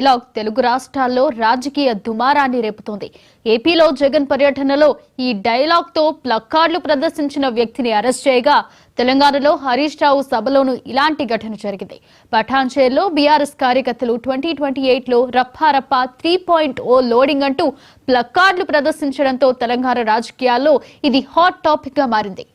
Dialogue Telugu రాష్ట్రాల్లో రాజకీయ దుమారాన్ని రేపుతోంది. ఏపీలో జగన్ పర్యటనలో ఈ డైలాగ్ తో ప్లకార్డులు ప్రదర్శించిన వ్యక్తిని అరెస్ట్ చేయగా, తెలంగాణలో హరీష్ రావు సభలోనూ ఇలాంటి ఘటన జరిగింది. పఠాన్చేర్లో బీఆర్ఎస్ కార్యకర్తలు 2028లో రప్పారప్ప 3.0 లోడింగ్ అంటూ ప్లకార్డులు ప్రదర్శించడంతో తెలంగాణ రాజకీయాల్లో ఇది హాట్ టాపిక్ గా మారింది.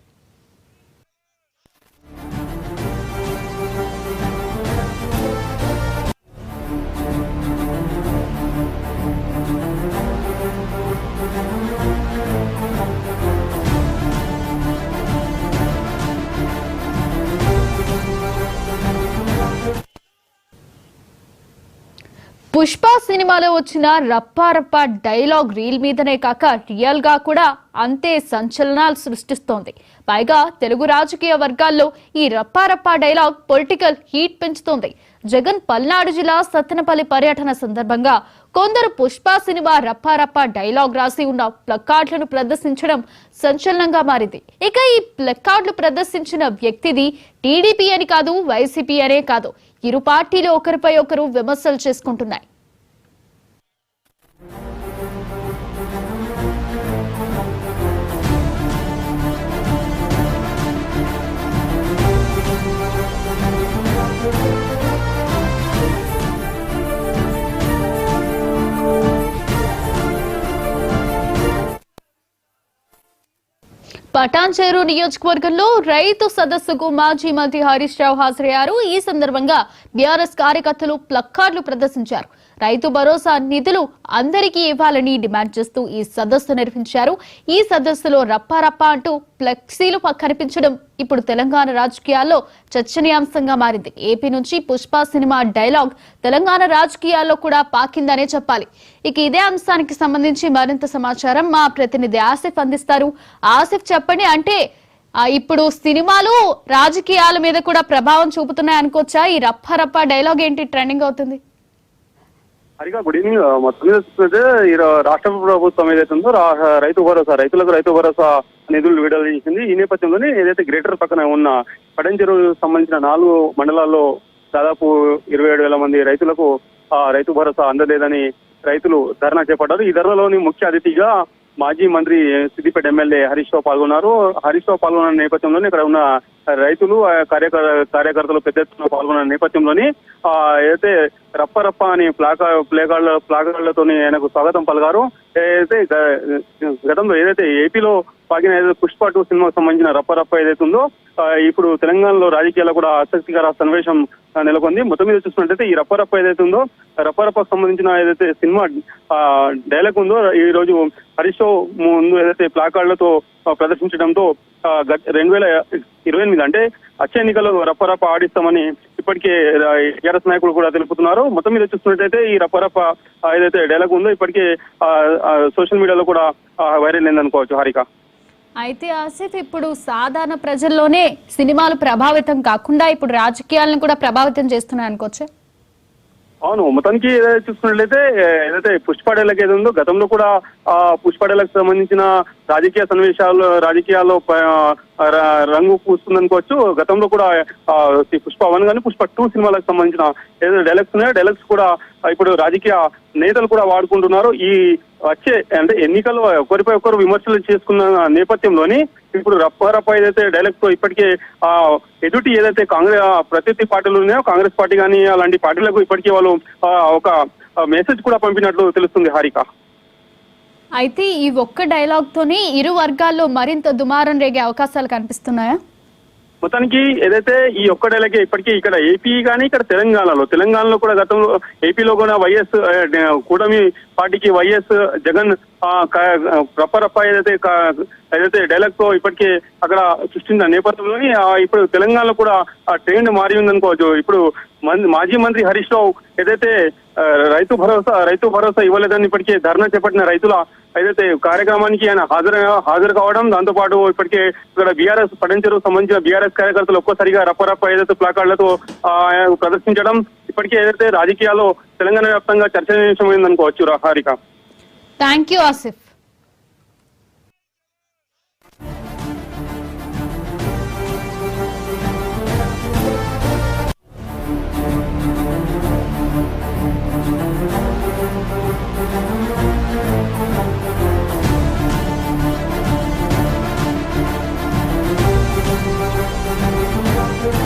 పుష్ప సినిమాలో వచ్చిన రప్పారప్ప డైలాగ్ రీల్ మీదనే కాక రియల్ గా కూడా అంతే సంచలనాలు సృష్టిస్తోంది. పైగా తెలుగు రాజకీయ వర్గాల్లో ఈ రప్పారప్ప డైలాగ్ పొలిటికల్ హీట్ పెంచుతోంది. జగన్ పల్నాడు జిల్లా సత్తెనపల్లి పర్యటన సందర్భంగా కొందరు పుష్ప సినిమా రప్పారప్ప డైలాగ్ రాసి ఉన్న ప్లకార్డులను ప్రదర్శించడం సంచలనంగా మారింది. ఇక ఈ ప్లకార్డులు ప్రదర్శించిన వ్యక్తిది టీడీపీ అని కాదు, వైసీపీ అనే కాదు, ఇరు పార్టీలు ఒకరిపై ఒకరు విమర్శలు చేసుకుంటున్నాయి. పటాన్చేరు నియోజకవర్గంలో రైతు సదస్సుకు మాజీ మంత్రి హరీష్ రావు హాజరయ్యారు. ఈ సందర్భంగా బీఆర్ఎస్ కార్యకర్తలు ప్లకార్డులు ప్రదర్శించారు. రైతు భరోసా నిధులు అందరికీ ఇవ్వాలని డిమాండ్ చేస్తూ ఈ సదస్సు నిర్వహించారు. ఈ సదస్సులో రప్పారప్ప అంటూ ఫ్లెక్సీలు కనిపించడం ఇప్పుడు తెలంగాణ రాజకీయాల్లో చర్చనీయాంశంగా మారింది. ఏపీ నుంచి పుష్ప సినిమా డైలాగ్ తెలంగాణ రాజకీయాల్లో కూడా పాకిందనే చెప్పాలి. ఇక ఇదే అంశానికి సంబంధించి మరింత సమాచారం మా ప్రతినిధి ఆసిఫ్ అందిస్తారు. ఆసిఫ్ చెప్పండి, అంటే ఇప్పుడు సినిమాలు రాజకీయాల మీద కూడా ప్రభావం చూపుతున్నాయి అనుకోవచ్చా? ఈ రప్పారప్ప డైలాగ్ ఏంటి ట్రెండింగ్ అవుతుంది? హరిగా గుడ్ ఈవినింగ్. మొత్తం మీద చూస్తే ఈ రాష్ట్ర ప్రభుత్వం ఏదైతే ఉందో రైతులకు రైతు భరోసా నిధులు విడుదల చేసింది. ఈ నేపథ్యంలోనే ఏదైతే గ్రేటర్ పక్కన ఉన్న పటంచెరు సంబంధించిన 4 మండలాల్లో దాదాపు 27,000 మంది రైతులకు రైతు భరోసా అందలేదని రైతులు ధర్నా చేపట్టారు. ఈ ధర్నాలోని ముఖ్య అతిథిగా మాజీ మంత్రి సిద్దిపేట ఎమ్మెల్యే హరీష్ రావు పాల్గొన్నారు. హరీష్ రావు పాల్గొన్న నేపథ్యంలోనే ఇక్కడ ఉన్న రైతులు కార్యకర్తలు పెద్ద ఎత్తున పాల్గొన్న నేపథ్యంలోని ఏదైతే రప్పరప్ప అని ప్లాకార్డులతోని ఆయనకు స్వాగతం పలికారు. ఏదైతే గతంలో ఏదైతే ఏపీలో పాకిన ఏదైతే పుష్ప 2 సినిమాకు సంబంధించిన రప్పరప్ప ఏదైతే ఉందో ఇప్పుడు తెలంగాణలో రాజకీయాల్లో కూడా ఆసక్తికర సన్నివేశం నెలకొంది. మొత్తం మీద చూసుకున్నట్లయితే ఈ రప్పరప్ప ఏదైతే ఉందో రప్పరప్పకు సంబంధించిన ఏదైతే సినిమా డైలాగ్ ఉందో ఈ రోజు హరీష్ రావు ముందు ఏదైతే ప్లాకార్డులతో ప్రదర్శించడంతో 2028 అంటే వచ్చే ఎన్నికల్లో రప్పరప్ప ఆడిస్తామని ఇప్పటికే టీఆర్ఎస్ నాయకులు కూడా తెలుపుతున్నారు. మొత్తం మీద చూస్తున్నట్టయితే ఈ రప్పరప్ప ఏదైతే డైలాగ్ ఉందో ఇప్పటికే సోషల్ మీడియాలో కూడా వైరల్ అయిందనుకోవచ్చు. హారిక, అయితే ఆసిఫ్, ఇప్పుడు సాధారణ ప్రజల్లోనే సినిమాలు ప్రభావితం కాకుండా ఇప్పుడు రాజకీయాలను కూడా ప్రభావితం చేస్తున్నాయి అనుకోవచ్చు. అవును, మొత్తానికి ఏదైతే చూసుకున్నట్లయితే ఏదైతే పుష్ప డైలాగ్ ఏది ఉందో గతంలో కూడా పుష్ప డైలాగ్ సంబంధించిన రాజకీయాల్లో రంగు పూస్తుందనుకోవచ్చు. గతంలో కూడా పుష్ప 1 కానీ పుష్ప 2 సినిమాలకు సంబంధించిన ఏదైతే డైలాగ్స్ ఉన్నాయో డైలాగ్స్ కూడా ఇప్పుడు రాజకీయ నేతలు కూడా వాడుకుంటున్నారు. ఈ వచ్చే అంటే ఎన్నికల్లో ఒకరిపై ఒకరు విమర్శలు చేసుకున్న నేపథ్యంలోని ఇప్పుడు రప్పారప్ప ఏదైతే డైలాగ్ తో ఇప్పటికే ఎదుటి ఏదైతే ప్రత్యర్థి పార్టీలు ఉన్నాయో కాంగ్రెస్ పార్టీ కానీ అలాంటి పార్టీలకు ఇప్పటికే వాళ్ళు ఒక మెసేజ్ కూడా పంపినట్లు తెలుస్తుంది. హారిక, అయితే ఈ ఒక్క డైలాగ్ తోనే ఇరు వర్గాల్లో మరింత దుమారం రేగే అవకాశాలు కనిపిస్తున్నాయా? మొత్తానికి ఏదైతే ఈ ఒక్క డైలాగే ఇప్పటికీ ఇక్కడ ఏపీ కానీ ఇక్కడ తెలంగాణలో కూడా గతంలో ఏపీలో కూడా వైఎస్ కూటమి పార్టీకి వైఎస్ జగన్ రప్పరప్ప ఏదైతే డైలాగ్ తో ఇప్పటికే అక్కడ సృష్టించిన నేపథ్యంలోని ఇప్పుడు తెలంగాణలో కూడా ట్రెండ్ మారి ఉందనుకోవచ్చు. ఇప్పుడు మాజీ మంత్రి హరీష్ రావు ఏదైతే రైతు భరోసా ఇవ్వలేదని ఇప్పటికే ధర్నా చేపట్టిన రైతుల ఏదైతే కార్యక్రమానికి ఆయన హాజరు కావడం, దాంతో పాటు ఇప్పటికే ఇక్కడ బీఆర్ఎస్ పటంచెరు సంబంధించిన బీఆర్ఎస్ కార్యకర్తలు ఒక్కసారిగా రప్పరప్ప ఏదైతే ప్లాకార్డులతో ప్రదర్శించడం ఇప్పటికే ఏదైతే రాజకీయాల్లో తెలంగాణ వ్యాప్తంగా చర్చనీయాంశమైంది అనుకోవచ్చు. Harika, thank you Asif.